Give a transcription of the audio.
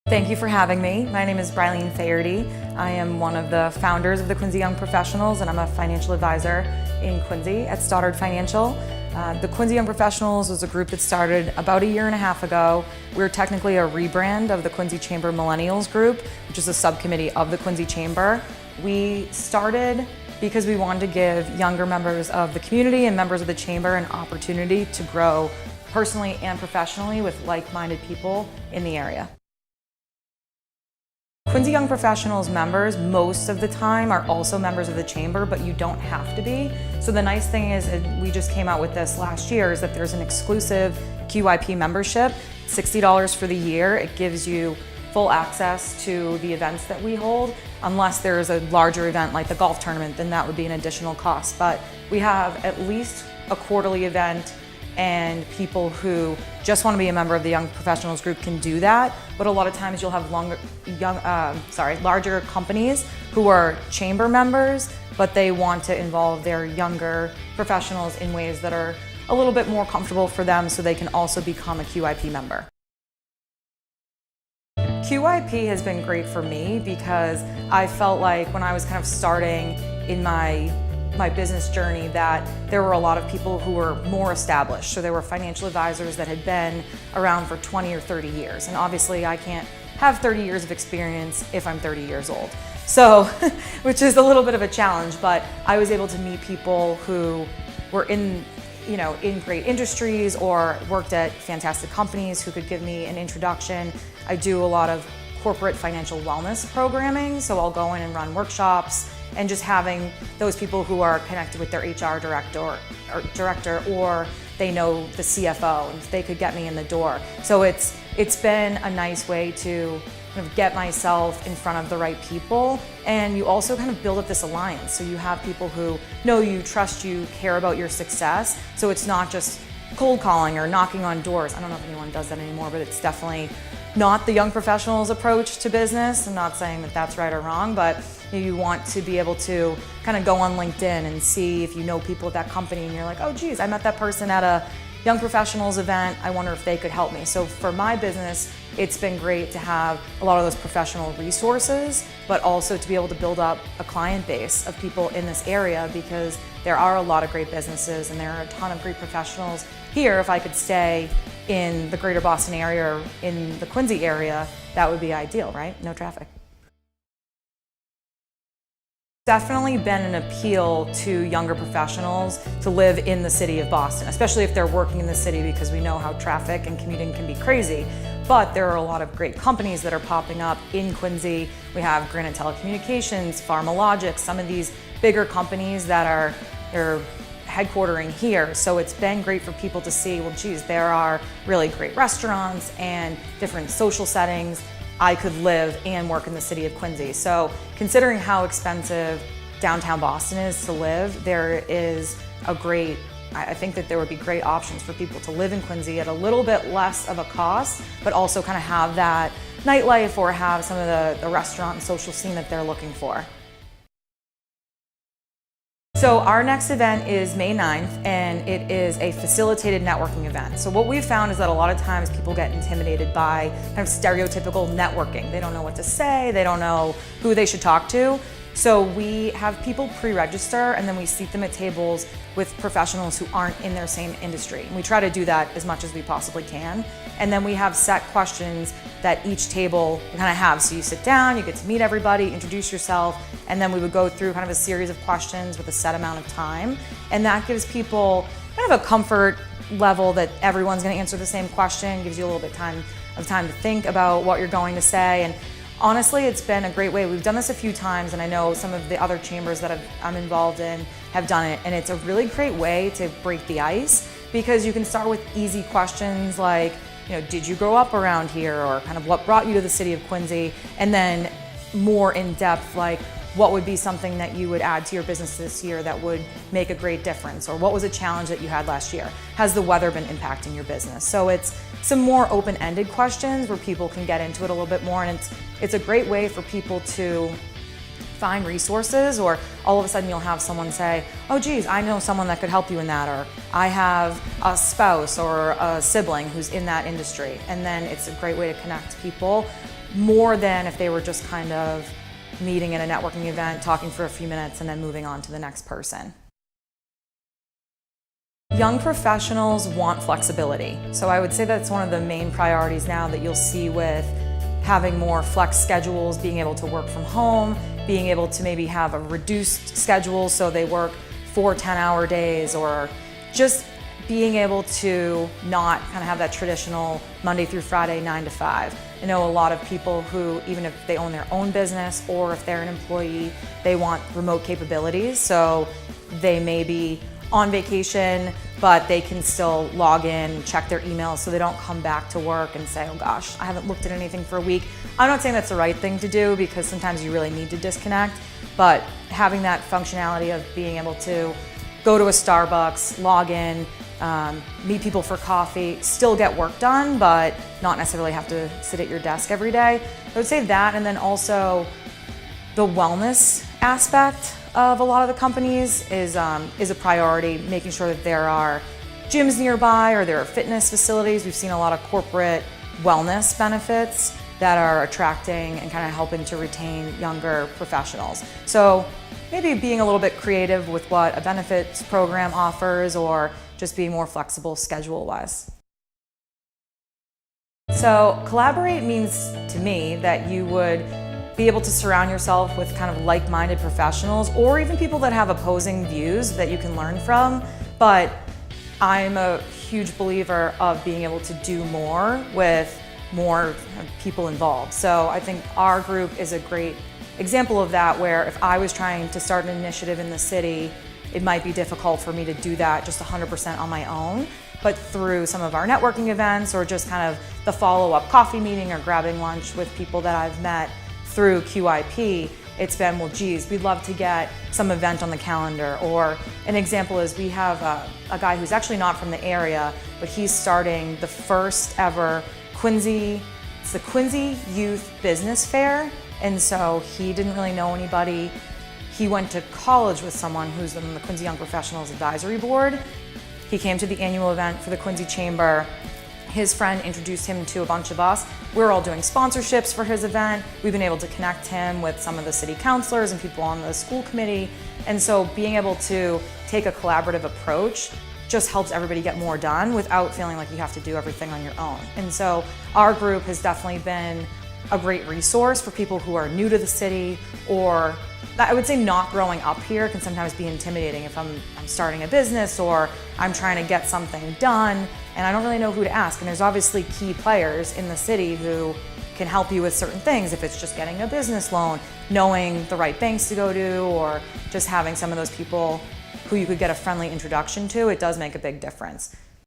Thank you for having me. My name is Brilene Faherty. I am one of the founders of the Quincy Young Professionals, and I'm a financial advisor in Quincy at Stoddard Financial. The Quincy Young Professionals was a group that started about 1.5 years ago. We're technically a rebrand of the Quincy Chamber Millennials Group, which is a subcommittee of the Quincy Chamber. We started because we wanted to give younger members of the community and members of the Chamber an opportunity to grow personally and professionally with like-minded people in the area. Quincy Young Professionals members, most of the time, are also members of the Chamber, but you don't have to be. So the nice thing is, and we just came out with this last year, is that there's an exclusive QYP membership, $60 for the year. It gives you full access to the events that we hold. Unless there's a larger event like the golf tournament, then that would be an additional cost. But we have at least a quarterly event, and people who just want to be a member of the Young Professionals group can do that. But a lot of times you'll have larger companies who are chamber members, but they want to involve their younger professionals in ways that are a little bit more comfortable for them, so they can also become a QYP member. QYP has been great for me because I felt like when I was kind of starting in my business journey that there were a lot of people who were more established. So there were financial advisors that had been around for 20 or 30 years. And obviously I can't have 30 years of experience if I'm 30 years old. So, which is a little bit of a challenge, but I was able to meet people who were in great industries or worked at fantastic companies who could give me an introduction. I do a lot of corporate financial wellness programming, so I'll go in and run workshops, and just having those people who are connected with their HR director or they know the CFO, and they could get me in the door. So it's been a nice way to kind of get myself in front of the right people, and you also kind of build up this alliance. So you have people who know you, trust you, care about your success. So it's not just cold calling or knocking on doors. I don't know if anyone does that anymore, but it's definitely not the young professionals approach to business. I'm not saying that that's right or wrong, but you want to be able to kind of go on LinkedIn and see if you know people at that company and you're like, oh geez, I met that person at a young professionals event. I wonder if they could help me. So for my business, it's been great to have a lot of those professional resources, but also to be able to build up a client base of people in this area, because there are a lot of great businesses and there are a ton of great professionals here. If I could stay in the greater Boston area or in the Quincy area, that would be ideal, right? No traffic. Definitely been an appeal to younger professionals to live in the city of Boston, especially if they're working in the city, because we know how traffic and commuting can be crazy. But there are a lot of great companies that are popping up in Quincy. We have Granite Telecommunications, PharmaLogic, some of these bigger companies that they're headquartering here. So it's been great for people to see, well, geez, there are really great restaurants and different social settings. I could live and work in the city of Quincy. So considering how expensive downtown Boston is to live, I think that there would be great options for people to live in Quincy at a little bit less of a cost, but also kind of have that nightlife or have some of the restaurant and social scene that they're looking for. So our next event is May 9th, and it is a facilitated networking event. So what we've found is that a lot of times people get intimidated by kind of stereotypical networking. They don't know what to say, they don't know who they should talk to. So we have people pre-register, and then we seat them at tables with professionals who aren't in their same industry. And we try to do that as much as we possibly can. And then we have set questions that each table kind of have. So you sit down, you get to meet everybody, introduce yourself, and then we would go through kind of a series of questions with a set amount of time. And that gives people kind of a comfort level that everyone's going to answer the same question, gives you a little bit of time to think about what you're going to say. And honestly, it's been a great way. We've done this a few times, and I know some of the other chambers that I'm involved in have done it, and it's a really great way to break the ice, because you can start with easy questions like, did you grow up around here, or kind of what brought you to the city of Quincy, and then more in depth, like what would be something that you would add to your business this year that would make a great difference, or what was a challenge that you had last year? Has the weather been impacting your business? So it's some more open-ended questions where people can get into it a little bit more, and it's a great way for people to find resources, or all of a sudden you'll have someone say, oh geez, I know someone that could help you in that, or I have a spouse or a sibling who's in that industry. And then it's a great way to connect people, more than if they were just kind of meeting at a networking event, talking for a few minutes, and then moving on to the next person. Young professionals want flexibility. So I would say that's one of the main priorities now that you'll see with having more flex schedules, being able to work from home, being able to maybe have a reduced schedule so they work 4 10-hour days, or just being able to not kind of have that traditional Monday through Friday 9 to 5. I know a lot of people who, even if they own their own business or if they're an employee, they want remote capabilities. So they may be on vacation, but they can still log in, check their emails so they don't come back to work and say, oh gosh, I haven't looked at anything for a week. I'm not saying that's the right thing to do, because sometimes you really need to disconnect, but having that functionality of being able to go to a Starbucks, log in, meet people for coffee, still get work done, but not necessarily have to sit at your desk every day. I would say that, and then also the wellness aspect of a lot of the companies is a priority, making sure that there are gyms nearby or there are fitness facilities. We've seen a lot of corporate wellness benefits that are attracting and kind of helping to retain younger professionals. So maybe being a little bit creative with what a benefits program offers, or just being more flexible schedule-wise. So collaborate means to me that you would be able to surround yourself with kind of like-minded professionals, or even people that have opposing views that you can learn from. But I'm a huge believer of being able to do more with more people involved. So I think our group is a great example of that, where if I was trying to start an initiative in the city, it might be difficult for me to do that just 100% on my own. But through some of our networking events, or just kind of the follow-up coffee meeting or grabbing lunch with people that I've met through QIP, it's been, well, geez, we'd love to get some event on the calendar. Or an example is we have a guy who's actually not from the area, but he's starting the first ever it's the Quincy Youth Business Fair. And so he didn't really know anybody. He went to college with someone who's on the Quincy Young Professionals Advisory Board. He came to the annual event for the Quincy Chamber. His friend introduced him to a bunch of us. We're all doing sponsorships for his event. We've been able to connect him with some of the city councilors and people on the school committee. And so being able to take a collaborative approach just helps everybody get more done without feeling like you have to do everything on your own. And so our group has definitely been a great resource for people who are new to the city, or I would say not growing up here can sometimes be intimidating. If I'm starting a business or I'm trying to get something done and I don't really know who to ask. And there's obviously key players in the city who can help you with certain things. If it's just getting a business loan, knowing the right banks to go to, or just having some of those people who you could get a friendly introduction to, it does make a big difference.